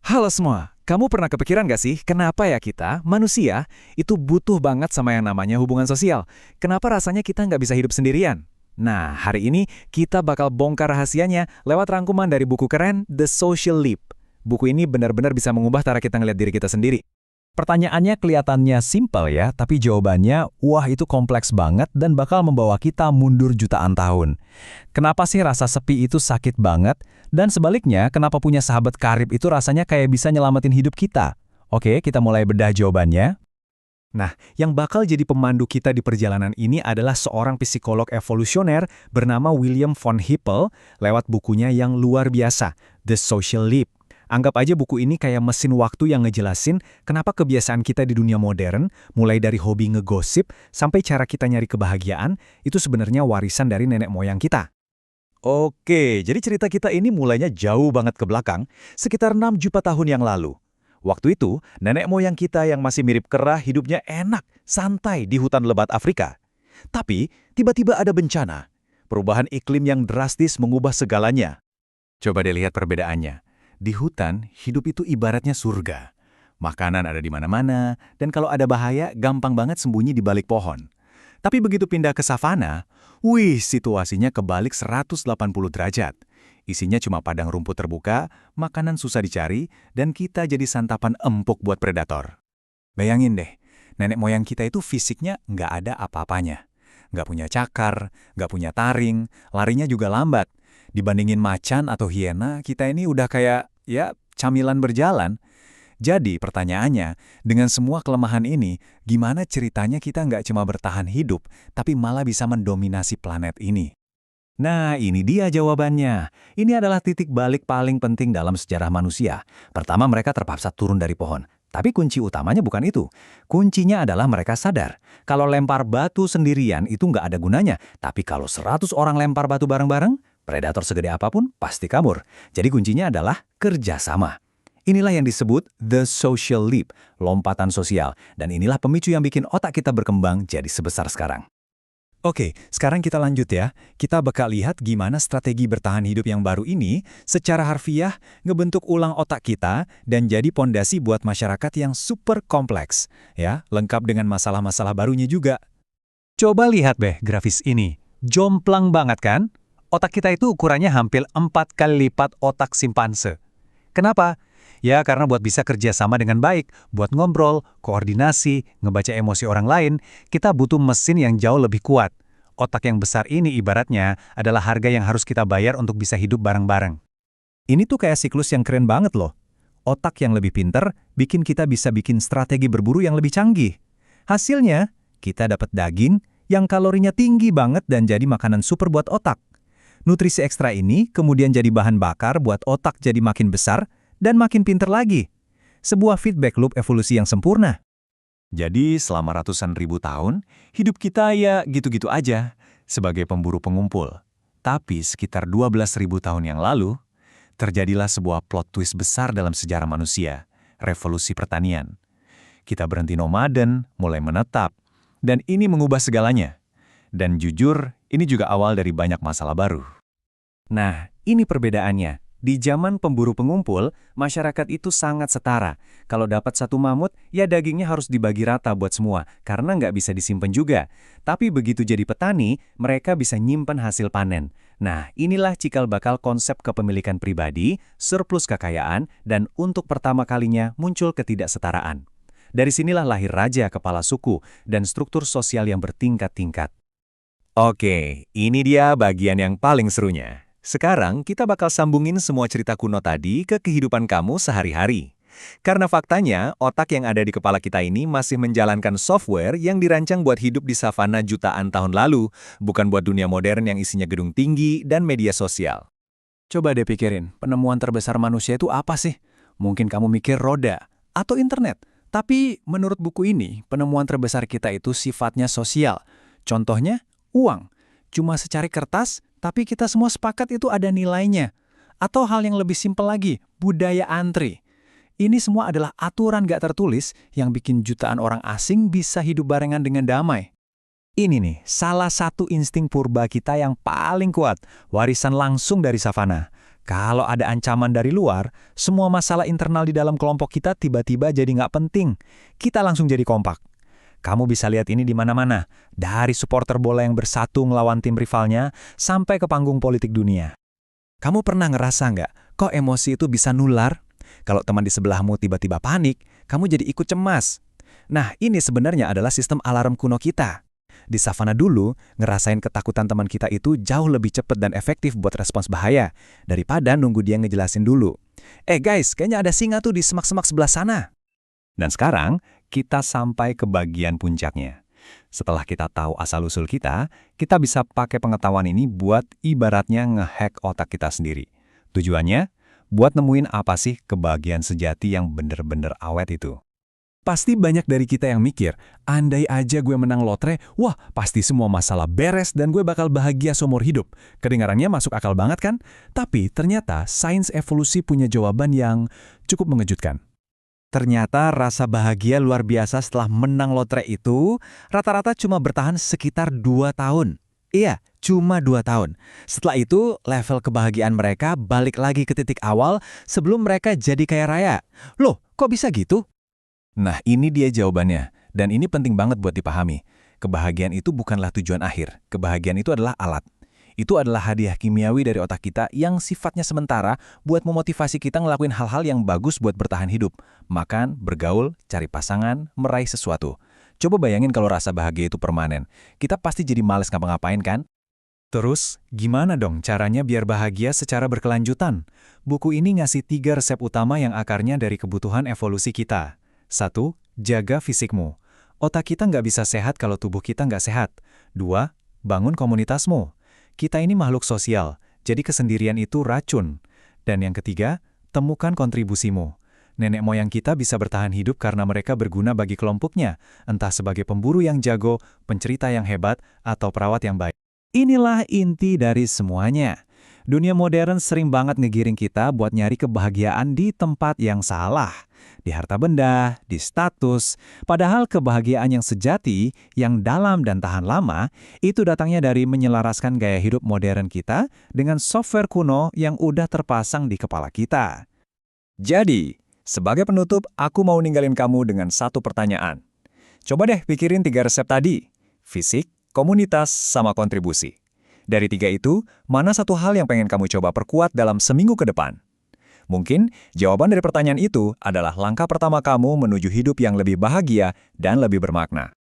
Halo semua, kamu pernah kepikiran gak sih kenapa ya kita, manusia, itu butuh banget sama yang namanya hubungan sosial? Kenapa rasanya kita nggak bisa hidup sendirian? Nah, hari ini kita bakal bongkar rahasianya lewat rangkuman dari buku keren The Social Leap. Buku ini benar-benar bisa mengubah cara kita ngeliat diri kita sendiri. Pertanyaannya kelihatannya simpel ya, tapi jawabannya, wah itu kompleks banget dan bakal membawa kita mundur jutaan tahun. Kenapa sih rasa sepi itu sakit banget? Dan sebaliknya, kenapa punya sahabat karib itu rasanya kayak bisa nyelamatin hidup kita? Oke, kita mulai bedah jawabannya. Nah, yang bakal jadi pemandu kita di perjalanan ini adalah seorang psikolog evolusioner bernama William von Hippel lewat bukunya yang luar biasa, The Social Leap. Anggap aja buku ini kayak mesin waktu yang ngejelasin kenapa kebiasaan kita di dunia modern, mulai dari hobi ngegosip sampai cara kita nyari kebahagiaan, itu sebenarnya warisan dari nenek moyang kita. Oke, jadi cerita kita ini mulainya jauh banget ke belakang, sekitar 6 juta tahun yang lalu. Waktu itu, nenek moyang kita yang masih mirip kera hidupnya enak, santai di hutan lebat Afrika. Tapi, tiba-tiba ada bencana. Perubahan iklim yang drastis mengubah segalanya. Coba deh lihat perbedaannya. Di hutan, hidup itu ibaratnya surga. Makanan ada di mana-mana, dan kalau ada bahaya, gampang banget sembunyi di balik pohon. Tapi begitu pindah ke savana, wih, situasinya kebalik 180 derajat. Isinya cuma padang rumput terbuka, makanan susah dicari, dan kita jadi santapan empuk buat predator. Bayangin deh, nenek moyang kita itu fisiknya nggak ada apa-apanya. Nggak punya cakar, nggak punya taring, larinya juga lambat. Dibandingin macan atau hiena, kita ini udah kayak, ya, camilan berjalan. Jadi pertanyaannya, dengan semua kelemahan ini, gimana ceritanya kita nggak cuma bertahan hidup, tapi malah bisa mendominasi planet ini? Nah, ini dia jawabannya. Ini adalah titik balik paling penting dalam sejarah manusia. Pertama, mereka terpaksa turun dari pohon. Tapi kunci utamanya bukan itu. Kuncinya adalah mereka sadar. Kalau lempar batu sendirian itu nggak ada gunanya. Tapi kalau 100 orang lempar batu bareng-bareng, predator segede apapun pasti kabur. Jadi kuncinya adalah kerjasama. Inilah yang disebut the social leap, lompatan sosial. Dan inilah pemicu yang bikin otak kita berkembang jadi sebesar sekarang. Oke, sekarang kita lanjut ya. Kita bakal lihat gimana strategi bertahan hidup yang baru ini secara harfiah ngebentuk ulang otak kita dan jadi pondasi buat masyarakat yang super kompleks. Ya, lengkap dengan masalah-masalah barunya juga. Coba lihat deh grafis ini. Jomplang banget kan? Otak kita itu ukurannya hampir 4 kali lipat otak simpanse. Kenapa? Ya, karena buat bisa kerja sama dengan baik, buat ngobrol, koordinasi, ngebaca emosi orang lain, kita butuh mesin yang jauh lebih kuat. Otak yang besar ini ibaratnya adalah harga yang harus kita bayar untuk bisa hidup bareng-bareng. Ini tuh kayak siklus yang keren banget loh. Otak yang lebih pinter bikin kita bisa bikin strategi berburu yang lebih canggih. Hasilnya, kita dapat daging yang kalorinya tinggi banget dan jadi makanan super buat otak. Nutrisi ekstra ini kemudian jadi bahan bakar buat otak jadi makin besar dan makin pinter lagi. Sebuah feedback loop evolusi yang sempurna. Jadi selama ratusan ribu tahun, hidup kita ya gitu-gitu aja sebagai pemburu pengumpul. Tapi sekitar 12.000 tahun yang lalu, terjadilah sebuah plot twist besar dalam sejarah manusia, revolusi pertanian. Kita berhenti nomaden, mulai menetap, dan ini mengubah segalanya. Dan jujur, ini juga awal dari banyak masalah baru. Nah, ini perbedaannya. Di zaman pemburu pengumpul, masyarakat itu sangat setara. Kalau dapat satu mamut, ya dagingnya harus dibagi rata buat semua, karena nggak bisa disimpan juga. Tapi begitu jadi petani, mereka bisa nyimpan hasil panen. Nah, inilah cikal bakal konsep kepemilikan pribadi, surplus kekayaan, dan untuk pertama kalinya muncul ketidaksetaraan. Dari sinilah lahir raja kepala suku dan struktur sosial yang bertingkat-tingkat. Oke, ini dia bagian yang paling serunya. Sekarang kita bakal sambungin semua cerita kuno tadi ke kehidupan kamu sehari-hari. Karena faktanya, otak yang ada di kepala kita ini masih menjalankan software yang dirancang buat hidup di savana jutaan tahun lalu, bukan buat dunia modern yang isinya gedung tinggi dan media sosial. Coba deh pikirin, penemuan terbesar manusia itu apa sih? Mungkin kamu mikir roda atau internet. Tapi menurut buku ini, penemuan terbesar kita itu sifatnya sosial. Contohnya, uang. Cuma secari kertas, tapi kita semua sepakat itu ada nilainya. Atau hal yang lebih simpel lagi, budaya antri. Ini semua adalah aturan gak tertulis yang bikin jutaan orang asing bisa hidup barengan dengan damai. Ini nih, salah satu insting purba kita yang paling kuat, warisan langsung dari savana. Kalau ada ancaman dari luar, semua masalah internal di dalam kelompok kita tiba-tiba jadi nggak penting. Kita langsung jadi kompak. Kamu bisa lihat ini di mana-mana, dari supporter bola yang bersatu ngelawan tim rivalnya, sampai ke panggung politik dunia. Kamu pernah ngerasa nggak, kok emosi itu bisa nular? Kalau teman di sebelahmu tiba-tiba panik, kamu jadi ikut cemas. Nah, ini sebenarnya adalah sistem alarm kuno kita. Di savana dulu, ngerasain ketakutan teman kita itu jauh lebih cepat dan efektif buat respons bahaya, daripada nunggu dia ngejelasin dulu. Guys, kayaknya ada singa tuh di semak-semak sebelah sana. Dan sekarang, kita sampai ke bagian puncaknya. Setelah kita tahu asal-usul kita bisa pakai pengetahuan ini buat ibaratnya ngehack otak kita sendiri. Tujuannya, buat nemuin apa sih kebahagiaan sejati yang bener-bener awet itu. Pasti banyak dari kita yang mikir, andai aja gue menang lotre, wah pasti semua masalah beres dan gue bakal bahagia seumur hidup. Kedengarannya masuk akal banget kan? Tapi ternyata sains evolusi punya jawaban yang cukup mengejutkan. Ternyata rasa bahagia luar biasa setelah menang lotre itu rata-rata cuma bertahan sekitar 2 tahun. Iya, cuma 2 tahun. Setelah itu, level kebahagiaan mereka balik lagi ke titik awal sebelum mereka jadi kaya raya. Loh, kok bisa gitu? Nah, ini dia jawabannya. Dan ini penting banget buat dipahami. Kebahagiaan itu bukanlah tujuan akhir. Kebahagiaan itu adalah alat. Itu adalah hadiah kimiawi dari otak kita yang sifatnya sementara buat memotivasi kita ngelakuin hal-hal yang bagus buat bertahan hidup. Makan, bergaul, cari pasangan, meraih sesuatu. Coba bayangin kalau rasa bahagia itu permanen. Kita pasti jadi males ngapa-ngapain kan? Terus, gimana dong caranya biar bahagia secara berkelanjutan? Buku ini ngasih 3 resep utama yang akarnya dari kebutuhan evolusi kita. 1. Jaga fisikmu. Otak kita nggak bisa sehat kalau tubuh kita nggak sehat. 2. Bangun komunitasmu. Kita ini makhluk sosial, jadi kesendirian itu racun. Dan yang ketiga, temukan kontribusimu. Nenek moyang kita bisa bertahan hidup karena mereka berguna bagi kelompoknya, entah sebagai pemburu yang jago, pencerita yang hebat, atau perawat yang baik. Inilah inti dari semuanya. Dunia modern sering banget ngegiring kita buat nyari kebahagiaan di tempat yang salah. Di harta benda, di status. Padahal kebahagiaan yang sejati, yang dalam dan tahan lama, itu datangnya dari menyelaraskan gaya hidup modern kita dengan software kuno yang udah terpasang di kepala kita. Jadi, sebagai penutup, aku mau ninggalin kamu dengan satu pertanyaan. Coba deh pikirin 3 resep tadi. Fisik, komunitas, sama kontribusi. Dari 3 itu, mana satu hal yang pengen kamu coba perkuat dalam seminggu ke depan? Mungkin jawaban dari pertanyaan itu adalah langkah pertama kamu menuju hidup yang lebih bahagia dan lebih bermakna.